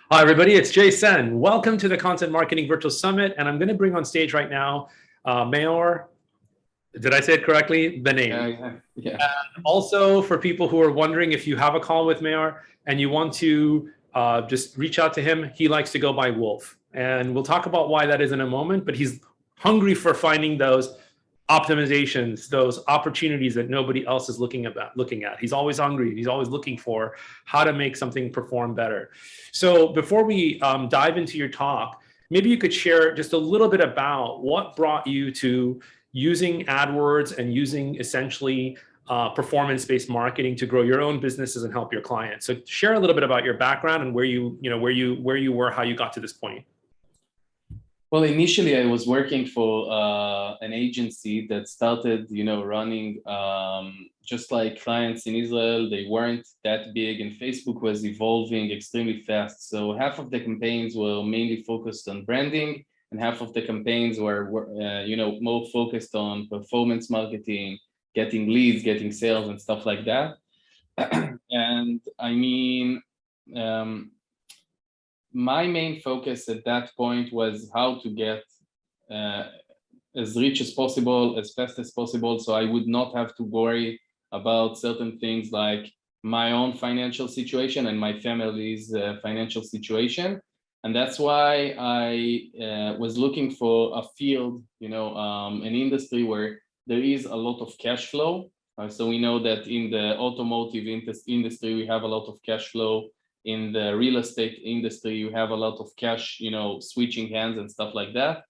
Hi, everybody. It's Jason. Welcome to the Content Marketing Virtual Summit. And I'm going to bring on stage right now Maor. Did I say it correctly? Benaim. Yeah. Also, for people who are wondering, if you have a call with Maor and you want to just reach out to him, he likes to go by Wolf. And we'll talk about why that is in a moment. But he's hungry for finding those optimizations, those opportunities that nobody else is looking at. He's always hungry. He's always looking for how to make something perform better. So before we dive into your talk, maybe you could share just a little bit about what brought you to using AdWords and using essentially performance-based marketing to grow your own businesses and help your clients. So share a little bit about your background and where you were, how you got to this point. Well, initially I was working for an agency that started, running just like clients in Israel. They weren't that big, and Facebook was evolving extremely fast. So half of the campaigns were mainly focused on branding, and half of the campaigns were, more focused on performance marketing, getting leads, getting sales, and stuff like that. And I mean, my main focus at that point was how to get as rich as possible, as fast as possible, so I would not have to worry about certain things like my own financial situation and my family's financial situation. And that's why I was looking for a field, an industry where there is a lot of cash flow. So we know that in the automotive industry, we have a lot of cash flow. In the real estate industry, you have a lot of cash, switching hands and stuff like that.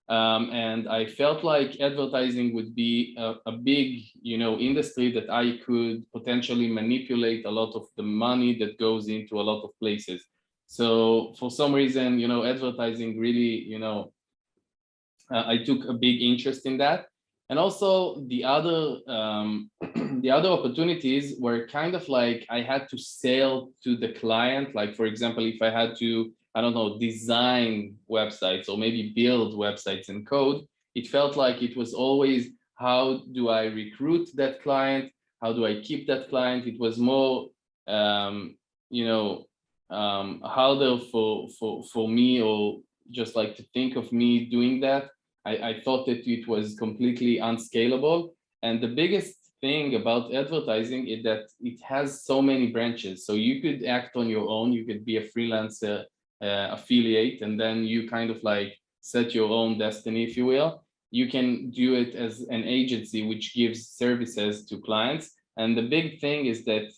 And I felt like advertising would be a big, industry that I could potentially manipulate a lot of the money that goes into a lot of places. So for some reason, advertising really, I took a big interest in that. And also the other the other opportunities were kind of like I had to sell to the client. Like, for example, if I had to, I don't know, design websites or maybe build websites in code, it felt like it was always, how do I recruit that client? How do I keep that client? It was more, harder for me, or just like to think of me doing that. I thought that it was completely unscalable. And the biggest thing about advertising is that it has so many branches. So you could act on your own, you could be a freelancer affiliate, and then you kind of like set your own destiny, if you will. You can do it as an agency, which gives services to clients. And the big thing is that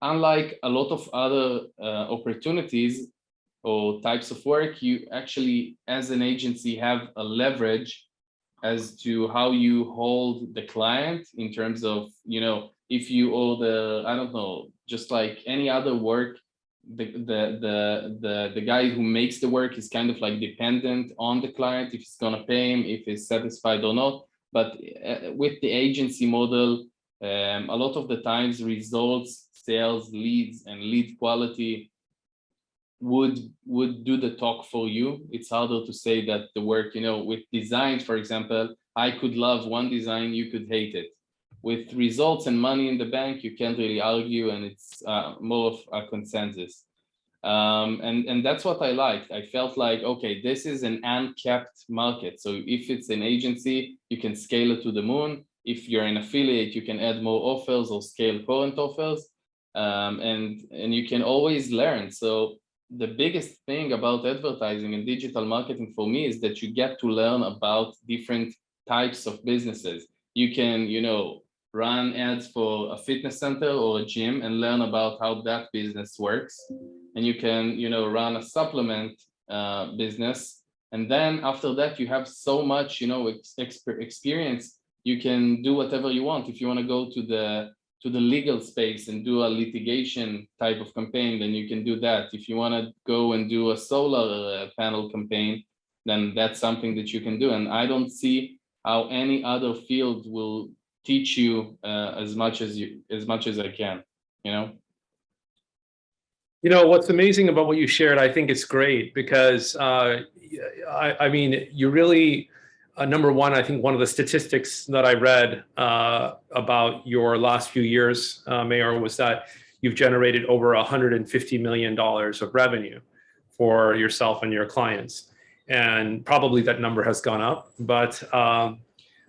unlike a lot of other opportunities or types of work, you actually, as an agency, have a leverage as to how you hold the client in terms of, if you owe the, I don't know, just like any other work, the guy who makes the work is kind of like dependent on the client, if he's gonna pay him, if he's satisfied or not. But with the agency model, a lot of the times results, sales, leads, and lead quality would do the talk for you. It's harder to say that the work, with designs, for example, I could love one design, you could hate it. With results and money in the bank, you can't really argue, and it's more of a consensus. And that's what I liked. I felt like, okay, this is an uncapped market. So if it's an agency, you can scale it to the moon. If you're an affiliate, you can add more offers or scale current offers. And you can always learn. So the biggest thing about advertising and digital marketing for me is that you get to learn about different types of businesses. You can, run ads for a fitness center or a gym and learn about how that business works. And you can, run a supplement business. And then after that, you have so much, experience. You can do whatever you want. If you want to go to the legal space and do a litigation type of campaign, then you can do that. If you want to go and do a solar panel campaign, then that's something that you can do. And I don't see how any other field will teach you as much as I can, What's amazing about what you shared, I think it's great because, I mean, you really, number one, I think one of the statistics that I read about your last few years, Mayor, was that you've generated over $150 million of revenue for yourself and your clients. And probably that number has gone up. But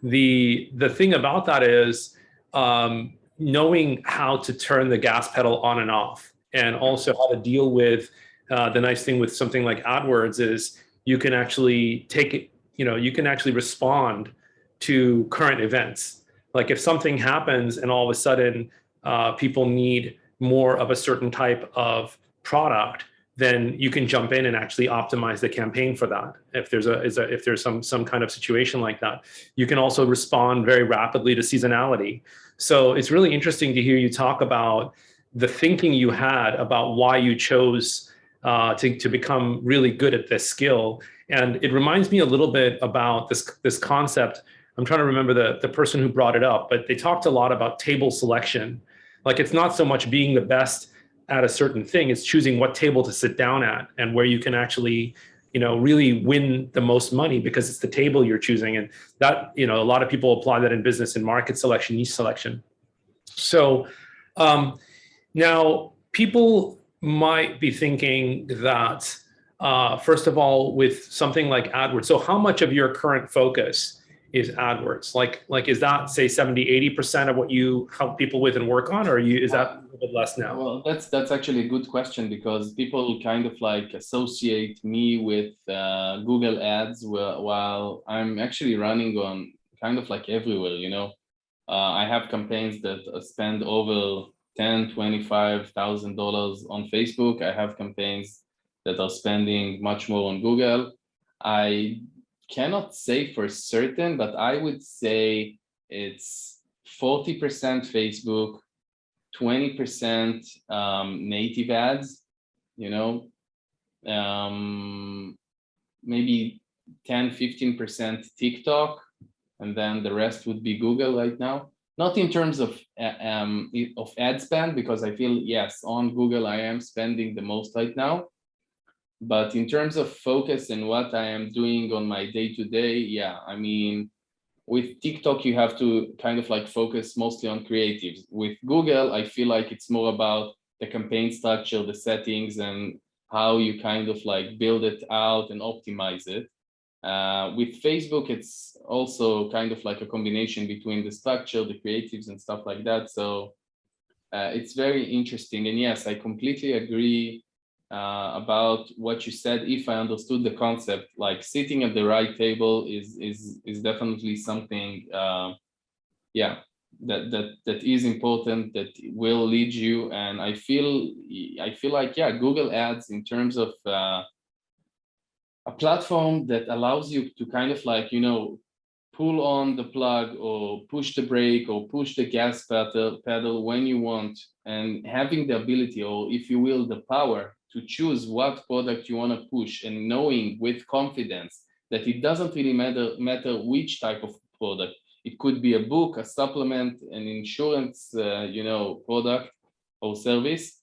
the thing about that is knowing how to turn the gas pedal on and off, and also how to deal with the nice thing with something like AdWords is you can actually take it, you can actually respond to current events. Like if something happens and all of a sudden people need more of a certain type of product, then you can jump in and actually optimize the campaign for that. If there's some kind of situation like that, you can also respond very rapidly to seasonality. So it's really interesting to hear you talk about the thinking you had about why you chose to become really good at this skill. And it reminds me a little bit about this concept. I'm trying to remember the person who brought it up, but they talked a lot about table selection. Like it's not so much being the best at a certain thing, it's choosing what table to sit down at and where you can actually, really win the most money because it's the table you're choosing. And that, a lot of people apply that in business and market selection, niche selection. So now people might be thinking that, first of all, with something like AdWords, so how much of your current focus is AdWords? Like is that say 70-80% of what you help people with and work on, or is that a little bit less now? Well, that's actually a good question, because people kind of like associate me with Google Ads, while I'm actually running on kind of like everywhere. I have campaigns that spend over $10,000-$25,000 on Facebook. I have campaigns that are spending much more on Google. I cannot say for certain, but I would say it's 40% Facebook, 20% native ads, maybe 10-15% TikTok, and then the rest would be Google right now. Not in terms of ad spend, because I feel, yes, on Google I am spending the most right now. But in terms of focus and what I am doing on my day-to-day, yeah, I mean, with TikTok, you have to kind of like focus mostly on creatives. With Google, I feel like it's more about the campaign structure, the settings, and how you kind of like build it out and optimize it. With Facebook, it's also kind of like a combination between the structure, the creatives, and stuff like that. So it's very interesting. And yes, I completely agree about what you said. If I understood the concept, like sitting at the right table is definitely something, yeah, that is important, that will lead you. And I feel like, yeah, Google Ads, in terms of a platform that allows you to kind of like, pull on the plug or push the brake or push the gas pedal when you want, and having the ability, or if you will, the power to choose what product you want to push, and knowing with confidence that it doesn't really matter which type of product. It could be a book, a supplement, an insurance, product or service.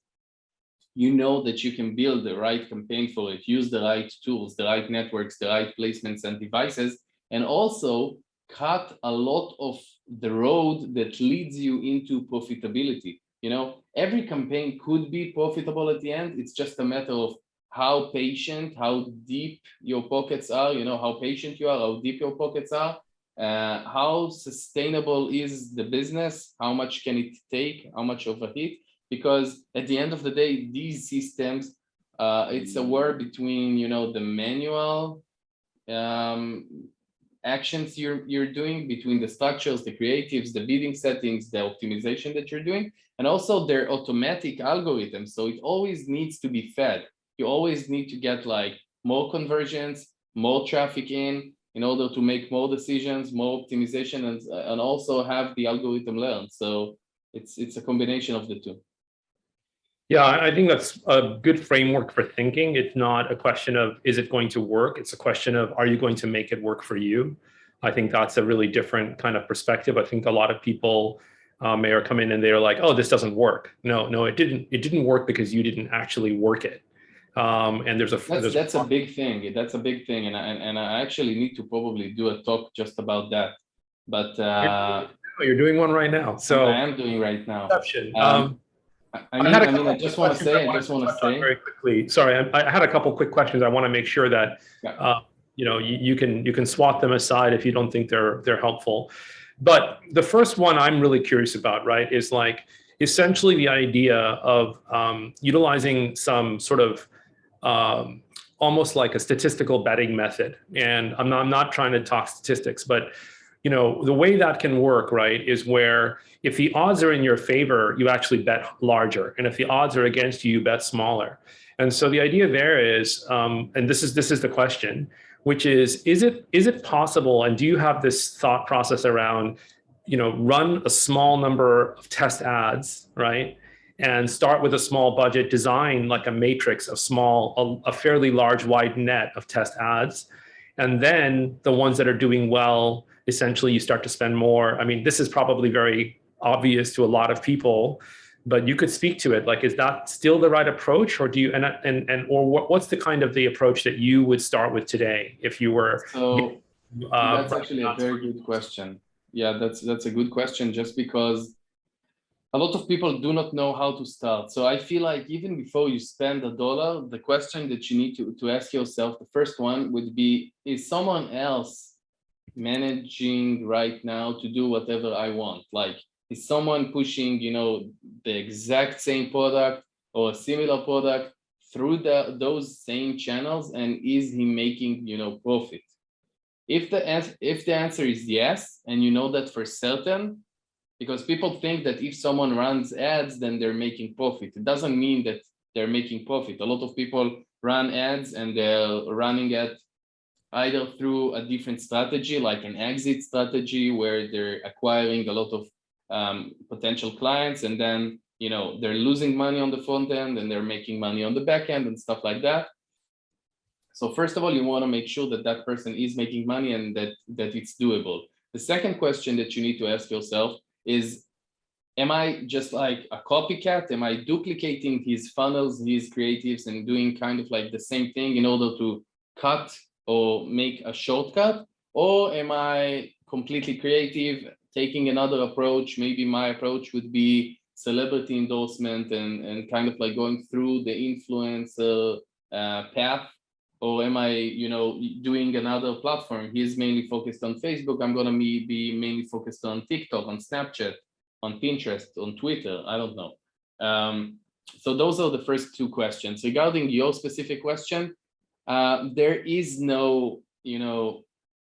That you can build the right campaign for it, use the right tools, the right networks, the right placements and devices, and also cut a lot of the road that leads you into profitability. Every campaign could be profitable at the end. It's just a matter of how patient, how deep your pockets are, how patient you are, how deep your pockets are, how sustainable is the business, how much can it take, how much of a hit. Because at the end of the day, these systems, it's a war between, the manual actions you're doing, between the structures, the creatives, the bidding settings, the optimization that you're doing, and also their automatic algorithms. So it always needs to be fed. You always need to get like more conversions, more traffic in order to make more decisions, more optimization, and also have the algorithm learn. So it's a combination of the two. Yeah, I think that's a good framework for thinking. It's not a question of, is it going to work? It's a question of, are you going to make it work for you? I think that's a really different kind of perspective. I think a lot of people may come in and they're like, oh, this doesn't work. No, it didn't work because you didn't actually work it. And that's a big thing. That's a big thing. And I actually need to probably do a talk just about that. But you're doing one right now. So I am doing right now. I just want to say, very quickly. Sorry, I had a couple quick questions. I want to make sure that yeah. you can swat them aside if you don't think they're helpful. But the first one I'm really curious about, right, is like essentially the idea of utilizing some sort of almost like a statistical betting method. And I'm not trying to talk statistics, but the way that can work, right, is where if the odds are in your favor, you actually bet larger, and if the odds are against you, you bet smaller. And so the idea there is, and this is the question, which is it possible, and do you have this thought process around, run a small number of test ads, right? And start with a small budget, design like a matrix of a fairly large wide net of test ads. And then the ones that are doing well, essentially you start to spend more. I mean, this is probably very obvious to a lot of people, but you could speak to it. Like, is that still the right approach, or do you, or what's the kind of the approach that you would start with today if you were? So that's actually a very good question. Yeah, that's a good question, just because a lot of people do not know how to start. So I feel like even before you spend $1, the question that you need to ask yourself, the first one would be, is someone else managing right now to do whatever I want? Like, is someone pushing, the exact same product or a similar product through those same channels, and is he making, profit? If the answer is yes, and you know that for certain, because people think that if someone runs ads, then they're making profit. It doesn't mean that they're making profit. A lot of people run ads and they're running it either through a different strategy, like an exit strategy, where they're acquiring a lot of potential clients, and then they're losing money on the front end and they're making money on the back end and stuff like that. So first of all, you want to make sure that that person is making money and that it's doable. The second question that you need to ask yourself is, am I just like a copycat? Am I duplicating his funnels, his creatives, and doing kind of like the same thing in order to cut or make a shortcut? Or am I completely creative, taking another approach? Maybe my approach would be celebrity endorsement and kind of like going through the influencer path. Or am I, doing another platform? He's mainly focused on Facebook. I'm gonna be mainly focused on TikTok, on Snapchat, on Pinterest, on Twitter. I don't know. So those are the first two questions. Regarding your specific question, there is no,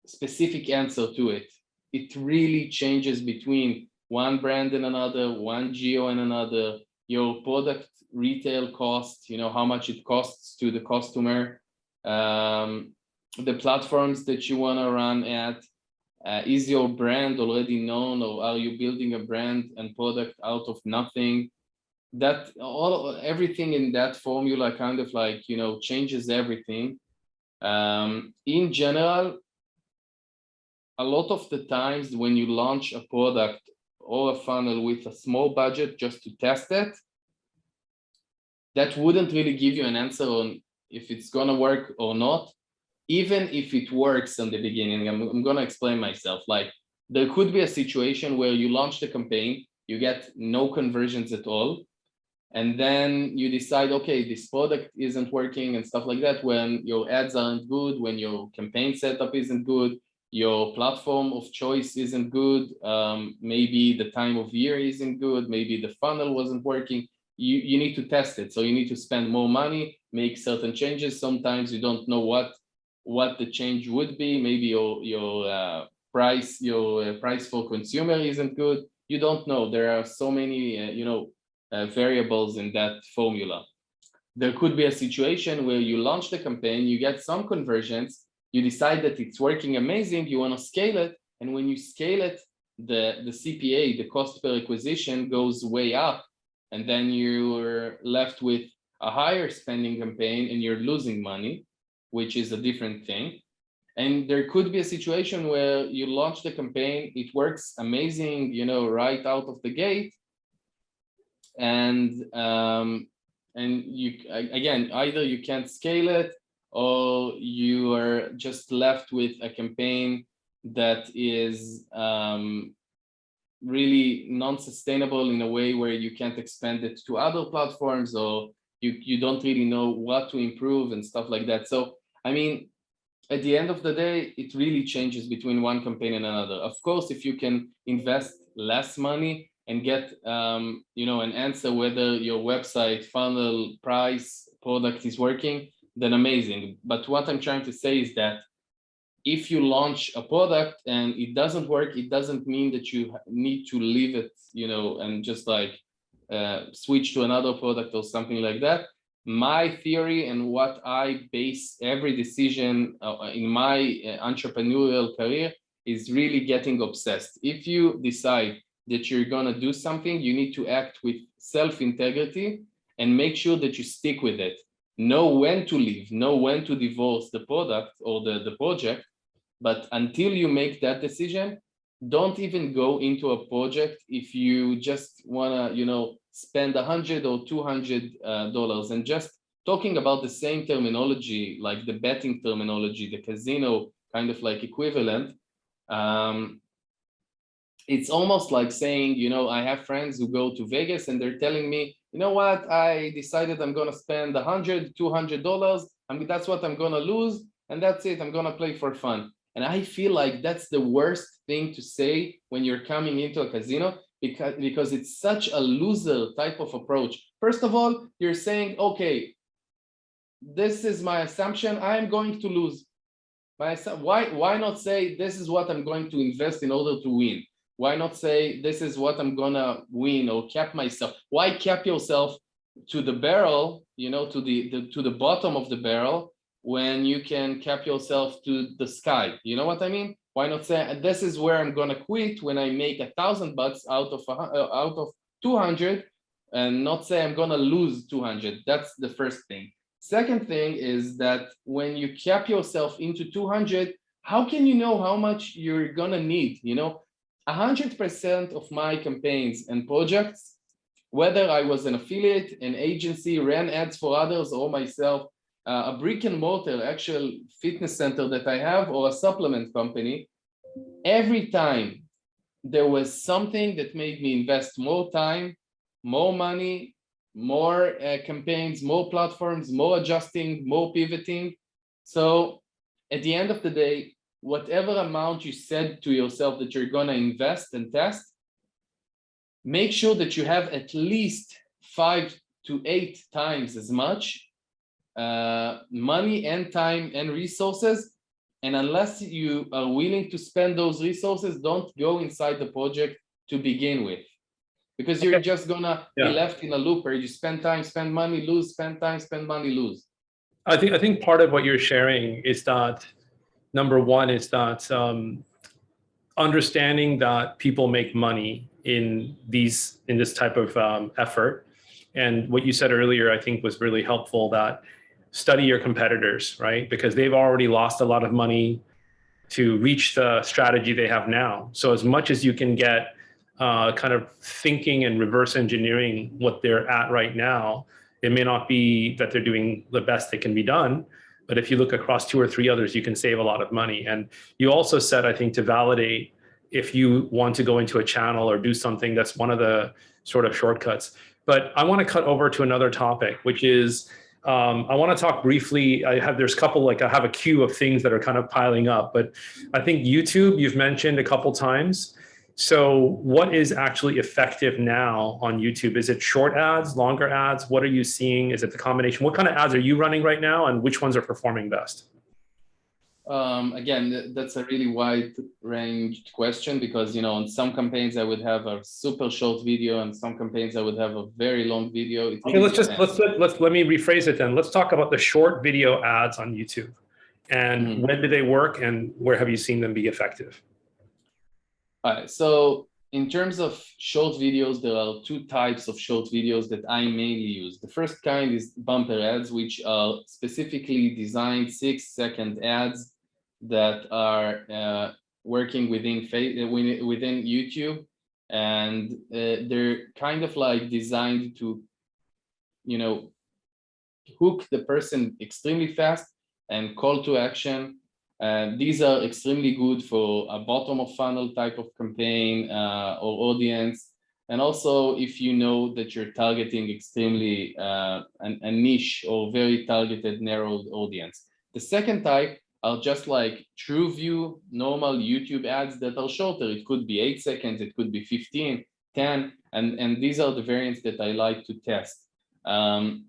specific answer to it. It really changes between one brand and another, one geo and another. Your product retail cost, how much it costs to the customer. The platforms that you want to run at, is your brand already known, or are you building a brand and product out of nothing? That everything in that formula kind of like changes everything. In general, a lot of the times when you launch a product or a funnel with a small budget just to test it, that wouldn't really give you an answer on if it's gonna work or not. Even if it works in the beginning, I'm gonna explain myself. Like, there could be a situation where you launch the campaign, you get no conversions at all, and then you decide, okay, this product isn't working and stuff like that, when your ads aren't good, when your campaign setup isn't good, your platform of choice isn't good, maybe the time of year isn't good, maybe the funnel wasn't working. You need to test it. So you need to spend more money, make certain changes. Sometimes you don't know what the change would be. Maybe your price for consumer isn't good. You don't know. There are so many variables in that formula. There could be a situation where you launch the campaign, you get some conversions, you decide that it's working amazing, you want to scale it, and when you scale it, the CPA, the cost per acquisition, goes way up, and then you're left with a higher spending campaign and you're losing money, which is a different thing. And there could be a situation where you launch the campaign, it works amazing, right out of the gate, and you, again, either you can't scale it, or you are just left with a campaign that is really non-sustainable in a way where you can't expand it to other platforms, or you don't really know what to improve and stuff like that. So, I mean, at the end of the day, it really changes between one campaign and another. Of course, if you can invest less money and get an answer whether your website, funnel, price, product is working, then amazing. But what I'm trying to say is that if you launch a product and it doesn't work, it doesn't mean that you need to leave it, and just like switch to another product or something like that. My theory and what I base every decision in my entrepreneurial career is really getting obsessed. If you decide that you're going to do something, you need to act with self-integrity and make sure that you stick with it. Know when to leave, know when to divorce the product or the project. But until you make that decision, don't even go into a project if you just want to, spend $100 or $200. And just talking about the same terminology, like the betting terminology, the casino kind of like equivalent, it's almost like saying, I have friends who go to Vegas and they're telling me, you know what, I decided I'm going to spend $100, $200. That's what I'm going to lose. And that's it. I'm going to play for fun. And I feel like that's the worst thing to say when you're coming into a casino, because it's such a loser type of approach. First of all, you're saying, okay, this is my assumption, I'm going to lose. Why not say, this is what I'm going to invest in order to win? Why not say, this is what I'm gonna win, or cap myself? Why cap yourself to the barrel, to the bottom of the barrel, when you can cap yourself to the sky? You know what I mean? Why not say, this is where I'm gonna quit when I make $1,000 out of 200, and not say I'm gonna lose 200. That's the first thing. Second thing is that when you cap yourself into 200, how can you know how much you're gonna need? 100% of my campaigns and projects, whether I was an affiliate, an agency, ran ads for others, or myself, a brick and mortar actual fitness center that I have, or a supplement company, every time there was something that made me invest more time, more money, more campaigns, more platforms, more adjusting, more pivoting. So at the end of the day, whatever amount you said to yourself that you're going to invest and test, make sure that you have at least 5 to 8 times as much money and time and resources. And unless you are willing to spend those resources, don't go inside the project to begin with, because you're just gonna be left in a loop where you spend time, spend money, lose, spend time, spend money, lose. I think part of what you're sharing is that, number one, is that understanding that people make money in this type of effort. And what you said earlier, I think, was really helpful, that study your competitors, right? Because they've already lost a lot of money to reach the strategy they have now. So as much as you can get kind of thinking and reverse engineering what they're at right now, it may not be that they're doing the best that can be done, but if you look across 2 or 3 others, you can save a lot of money. And you also said, I think, to validate if you want to go into a channel or do something, that's one of the sort of shortcuts. But I want to cut over to another topic, which is, I want to talk briefly. There's a couple, I have a queue of things that are kind of piling up, but I think YouTube, you've mentioned a couple times. So what is actually effective now on YouTube? Is it short ads, longer ads? What are you seeing? Is it the combination? What kind of ads are you running right now, and which ones are performing best? Again, that's a really wide ranged question, because on some campaigns I would have a super short video, and some campaigns I would have a very long video. Okay, let me rephrase it then. Let's talk about the short video ads on YouTube, and when do they work, and where have you seen them be effective? All right, so in terms of short videos, there are 2 types of short videos that I mainly use. The first kind is bumper ads, which are specifically designed 6-second ads that are working within YouTube, and they're kind of like designed to, hook the person extremely fast, and call to action, These are extremely good for a bottom of funnel type of campaign or audience. And also if you know that you're targeting extremely a niche or very targeted narrowed audience. The second type are just like true view normal YouTube ads that are shorter. It could be 8 seconds, it could be 15, 10, and these are the variants that I like to test. When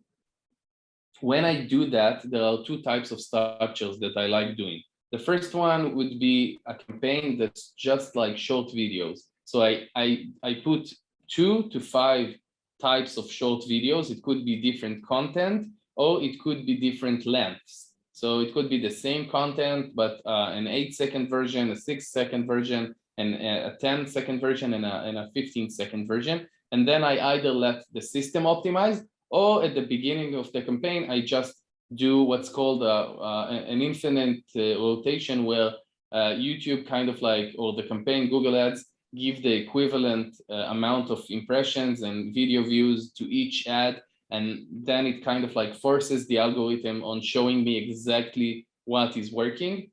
I do that, there are two types of structures that I like doing. The first one would be a campaign that's just like short videos. So I put 2 to 5 types of short videos. It could be different content or it could be different lengths. So it could be the same content, but an 8-second version, a 6-second version, and a 10-second version, and a 15-second version. And then I either let the system optimize, or at the beginning of the campaign, I just do what's called an infinite rotation, where YouTube kind of like, or the campaign Google Ads, give the equivalent amount of impressions and video views to each ad. And then it kind of like forces the algorithm on showing me exactly what is working.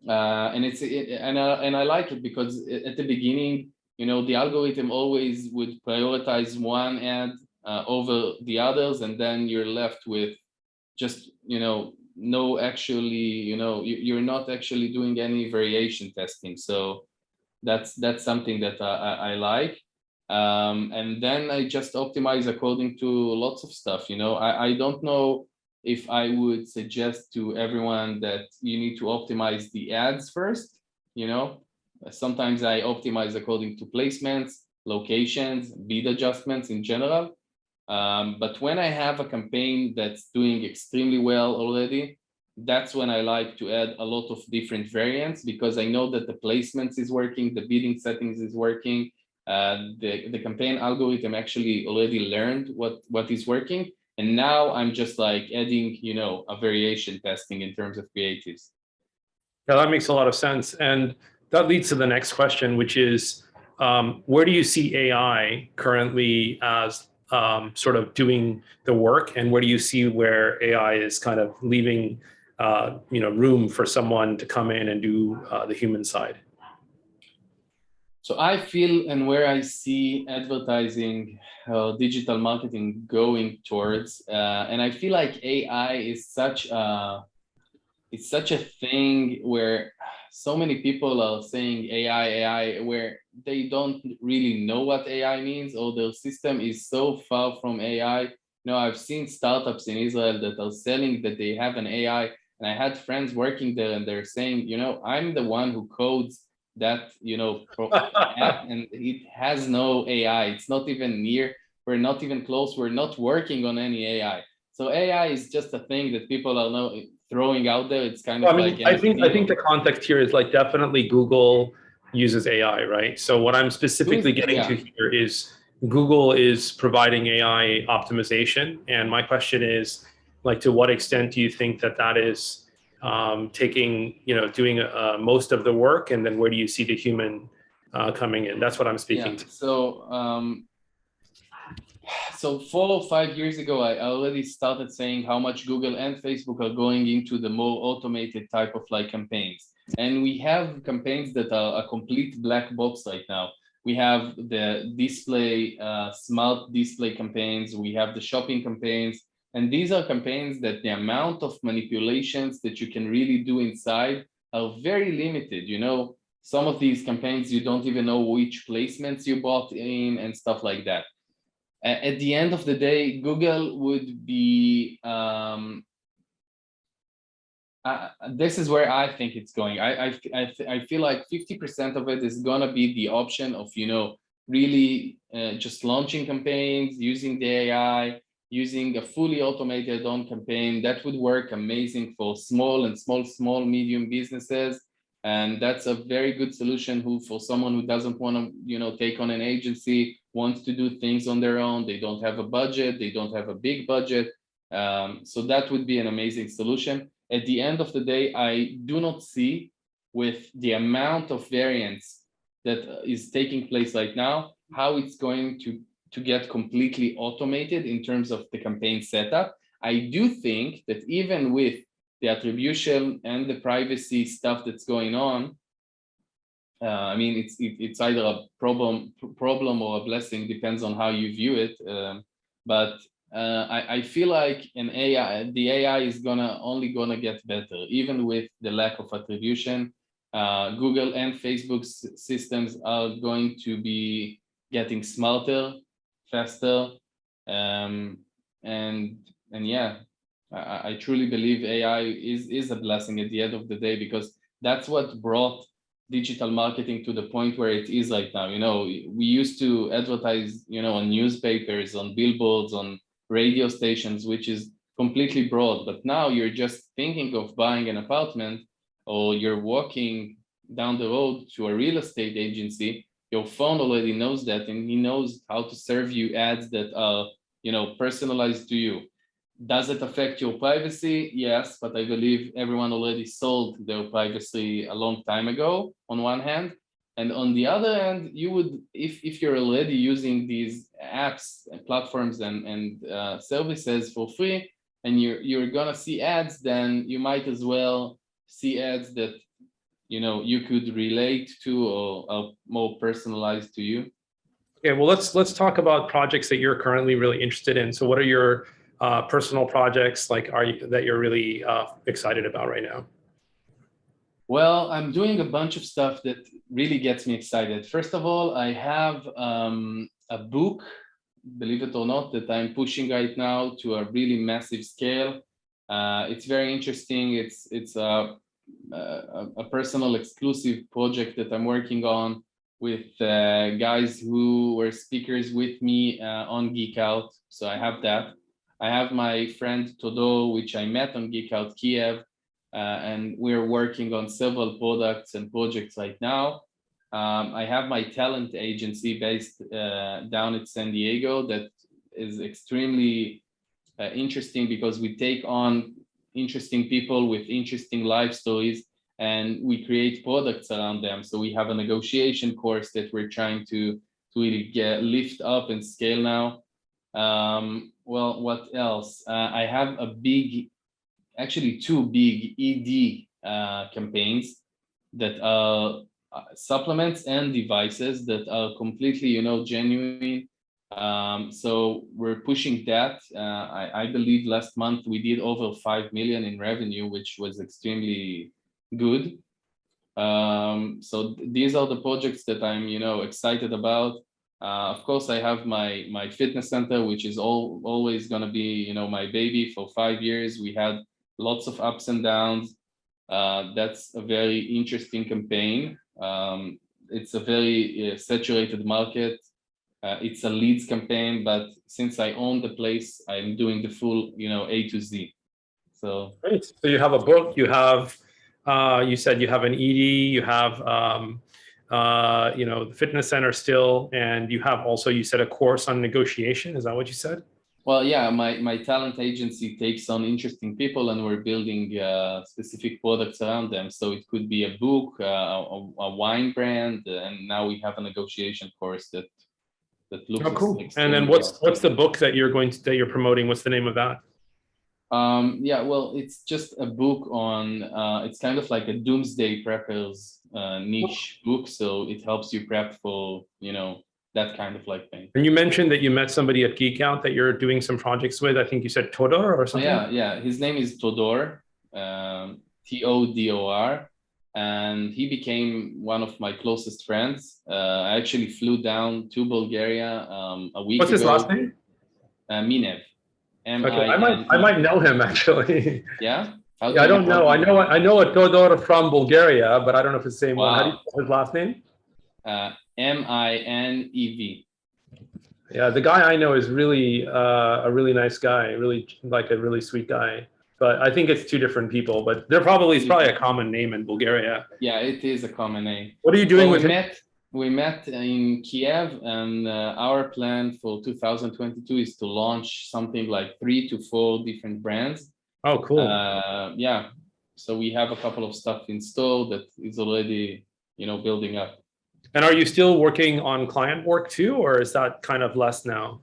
And I like it because at the beginning, you know, the algorithm always would prioritize one ad over the others, and then you're left with just, you know, no actually, you know, you're not actually doing any variation testing. So that's something that I like. And then I just optimize according to lots of stuff. You know, I don't know if I would suggest to everyone that you need to optimize the ads first. You know, sometimes I optimize according to placements, locations, bid adjustments in general. But when I have a campaign that's doing extremely well already, that's when I like to add a lot of different variants, because I know that the placements is working, the bidding settings is working, the campaign algorithm actually already learned what is working. And now I'm just like adding, you know, a variation testing in terms of creatives. Yeah, that makes a lot of sense. And that leads to the next question, which is, where do you see AI currently as sort of doing the work, and where do you see where AI is kind of leaving you know, room for someone to come in and do the human side? So I feel, and where I see advertising, digital marketing going towards, and I feel like AI is such a, it's such a thing where so many people are saying AI, where they don't really know what AI means, or their system is so far from AI. You know, I've seen startups in Israel that are selling that they have an AI, and I had friends working there, and they're saying, you know, I'm the one who codes that, you know, app, and it has no AI. It's not even near. We're not even close. We're not working on any AI. So AI is just a thing that people are now throwing out there. It's kind of like I think the context here is like, definitely Google uses AI, right? So what I'm specifically getting to here is Google is providing AI optimization, and my question is, like, to what extent do you think that that is taking, you know, doing most of the work, and then where do you see the human coming in? That's what I'm speaking to. So 4 or 5 years ago, I already started saying how much Google and Facebook are going into the more automated type of like campaigns. And we have campaigns that are a complete black box right now. We have the display, smart display campaigns. We have the shopping campaigns. And these are campaigns that the amount of manipulations that you can really do inside are very limited. You know, some of these campaigns, you don't even know which placements you bought in and stuff like that. At the end of the day, Google would be, this is where I think it's going. I feel like 50% of it is gonna be the option of, you know, really just launching campaigns, using the AI, using a fully automated on campaign. That would work amazing for small and small, medium businesses. And that's a very good solution for someone who doesn't want to, you know, take on an agency, wants to do things on their own. They don't have a budget. They don't have a big budget. So that would be an amazing solution. At the end of the day, I do not see, with the amount of variance that is taking place right now, how it's going to get completely automated in terms of the campaign setup. I do think that even with the attribution and the privacy stuff that's going on, I mean, it's either a problem or a blessing, depends on how you view it. But I feel like the AI is only gonna get better, even with the lack of attribution. Google and Facebook's systems are going to be getting smarter, faster, and yeah, I truly believe AI is a blessing at the end of the day, because that's what brought digital marketing to the point where it is right now. You know, we used to advertise, you know, on newspapers, on billboards, on radio stations, which is completely broad. But now you're just thinking of buying an apartment, or you're walking down the road to a real estate agency, your phone already knows that, and he knows how to serve you ads that are, you know, personalized to you. Does it affect your privacy? Yes, but I believe everyone already sold their privacy a long time ago, on one hand. And on the other hand, you would, if you're already using these apps and platforms and services for free, and you're gonna see ads, then you might as well see ads that, you know, you could relate to, or are more personalized to you. Okay, well, let's talk about projects that you're currently really interested in. So what are your personal projects that you're really excited about right now? Well, I'm doing a bunch of stuff that really gets me excited. First of all, I have a book, believe it or not, that I'm pushing right now to a really massive scale. It's very interesting. It's a personal exclusive project that I'm working on with guys who were speakers with me on Geek Out. So I have that. I have my friend Todor, which I met on Geek Out Kiev, and we're working on several products and projects right now. I have my talent agency based down at San Diego that is extremely interesting, because we take on interesting people with interesting life stories, and we create products around them. So we have a negotiation course that we're trying to really lift up and scale now. Well, what else? I have actually two big ED campaigns that are supplements and devices that are completely, you know, genuine. So we're pushing that. I believe last month we did over 5 million in revenue, which was extremely good. So these are the projects that I'm, you know, excited about. Of course, I have my fitness center, which is always going to be, you know, my baby. For 5 years, we had lots of ups and downs. That's a very interesting campaign. It's a very saturated market. It's a leads campaign, but since I own the place, I'm doing the full, you know, A to Z. So great. So you have a book, you have, you said you have an ED, you have, you know, the fitness center still, and you have also, you said, a course on negotiation. Is that what you said? Well, yeah, my talent agency takes on interesting people, and we're building specific products around them. So it could be a book, a wine brand, and now we have a negotiation course that looks. Oh, cool. And then what's the book that you're promoting? What's the name of that? Yeah, well, it's just a book on, it's kind of like a doomsday preppers niche book. So it helps you prep for, you know, that kind of like thing. And you mentioned that you met somebody at Geek Out that you're doing some projects with. I think you said Todor or something. Oh, yeah. His name is Todor, Todor, and he became one of my closest friends. I actually flew down to Bulgaria a week ago. What's his last name? Minev. Okay, I might know him actually. Yeah? Yeah, I don't know. I know a Todor from Bulgaria, but I don't know if it's the same one. How do you spell his last name? Minev. Yeah, the guy I know is really a really nice guy, really like a really sweet guy. But I think it's two different people. But it's probably a common name in Bulgaria. Yeah, it is a common name. What are you doing with him? We met in Kiev, and our plan for 2022 is to launch something like 3 to 4 different brands. Oh, cool. Yeah, so we have a couple of stuff in store that is already, you know, building up. And are you still working on client work too, or is that kind of less now?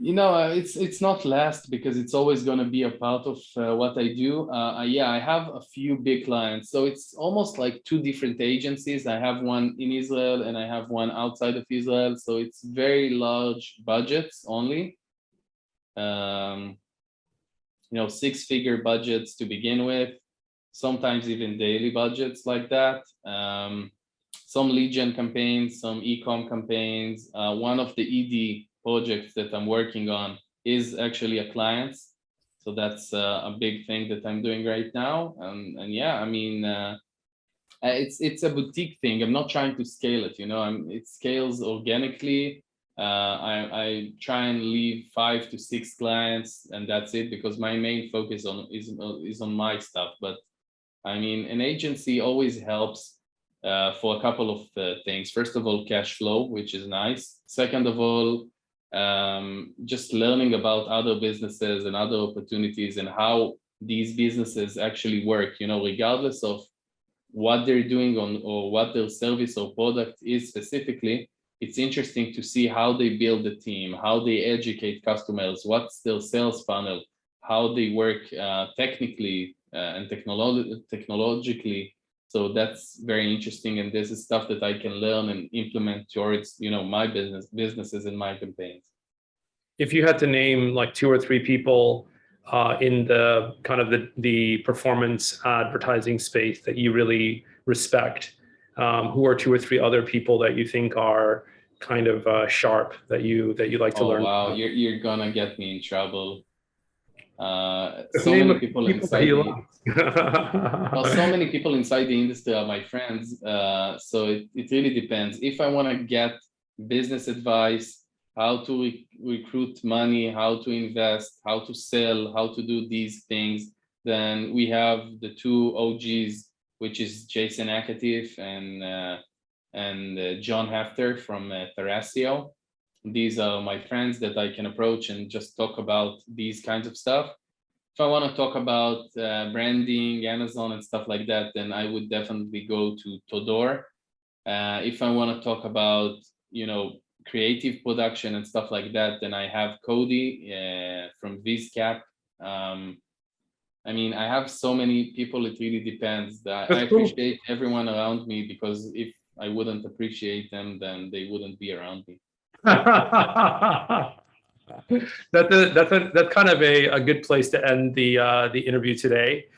You know, it's not last because it's always going to be a part of what I do. Yeah, I have a few big clients, so it's almost like two different agencies. I have one in Israel and I have one outside of Israel, so it's very large budgets only. Um, you know, six-figure budgets to begin with, sometimes even daily budgets like that. Some lead gen campaigns, some e-com campaigns. One of the ED projects that I'm working on is actually a client. So that's a big thing that I'm doing right now. And yeah, I mean, it's a boutique thing. I'm not trying to scale it, you know, it scales organically. I try and leave 5 to 6 clients and that's it, because my main focus is on my stuff. But I mean, an agency always helps for a couple of things. First of all, cash flow, which is nice. Second of all, just learning about other businesses and other opportunities and how these businesses actually work, you know, regardless of what they're doing on or what their service or product is specifically. It's interesting to see how they build the team, how they educate customers, what's their sales funnel, how they work technically and technologically. So that's very interesting, and this is stuff that I can learn and implement towards, you know, my businesses and my campaigns. If you had to name like 2 or 3 people in the kind of the performance advertising space that you really respect, who are 2 or 3 other people that you think are kind of sharp that you like to learn? Wow, you're gonna get me in trouble. Just So name many a few people people that inside you the well, so like. many people inside the industry are my friends. So it really depends. If I want to get business advice, how to recruit money, how to invest, how to sell, how to do these things, then we have the 2 OGs, which is Jason Akatif and John Hefter from Thrasio. These are my friends that I can approach and just talk about these kinds of stuff. If I want to talk about branding, Amazon and stuff like that, then I would definitely go to Todor. If I want to talk about, you know, creative production and stuff like that, then I have Cody from VizCap. I mean, I have so many people, it really depends. I That's cool. appreciate everyone around me, because if I wouldn't appreciate them, then they wouldn't be around me. That's kind of a good place to end the interview today.